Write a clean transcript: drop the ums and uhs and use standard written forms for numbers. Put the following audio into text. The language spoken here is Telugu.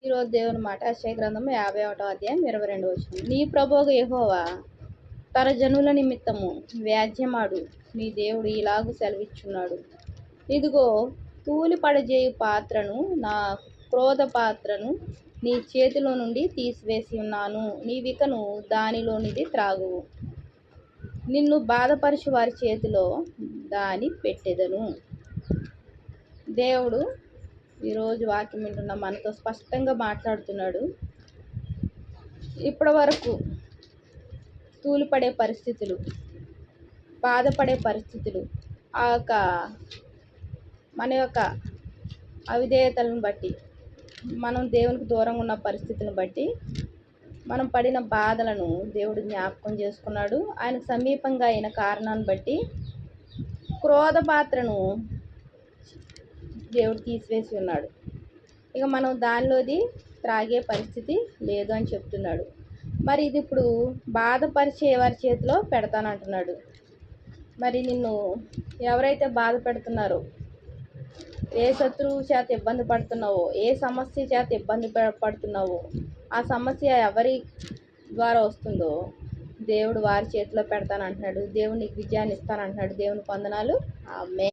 ఈరోజు దేవుని మాట యెషయా గ్రంథము 51వ అధ్యాయం 22వ వచనం. నీ ప్రభువు యెహోవా తన జనుల నిమిత్తము వ్యాజ్యమాడు. నీ దేవుడు ఇలాగు సెలవిచ్చున్నాడు. ఇదిగో తూలి పడజేయు పాత్రను, నా క్రోధ పాత్రను నీ చేతిలో నుండి తీసివేసి ఉన్నాను. నీవికను దానిలోనిది త్రాగువు. నిన్ను బాధపరచు వారి చేతిలో దాని పెట్టెదను. దేవుడు ఈరోజు వాక్యం వింటున్న మనతో స్పష్టంగా మాట్లాడుతున్నాడు. ఇప్పటి వరకు తూలిపడే పరిస్థితులు, బాధపడే పరిస్థితులు, మన యొక్క అవిధేయతలను బట్టి, మనం దేవునికి దూరంగా ఉన్న పరిస్థితులను బట్టి, మనం పడిన బాధలను దేవుడు జ్ఞాపకం చేసుకున్నాడు. ఆయన సమీపంగా అయిన కారణాన్ని బట్టి క్రోధ పాత్రను దేవుడు తీసివేసి ఉన్నాడు. ఇక మనం దానిలోది త్రాగే పరిస్థితి లేదు అని చెప్తున్నాడు. మరి ఇది ఇప్పుడు బాధపరిచే వారి చేతిలో పెడతానంటున్నాడు. మరి నిన్ను ఎవరైతే బాధ పెడుతున్నారో, ఏ శత్రువు చేత ఇబ్బంది పడుతున్నావో, ఏ సమస్య చేత ఇబ్బంది పడుతున్నావో, ఆ సమస్య ఎవరి ద్వారా వస్తుందో దేవుడు వారి చేతిలో పెడతానంటున్నాడు. దేవుడు నీకు విజయాన్ని ఇస్తానంటున్నాడు. దేవుని వందనాలు. ఆమేన్.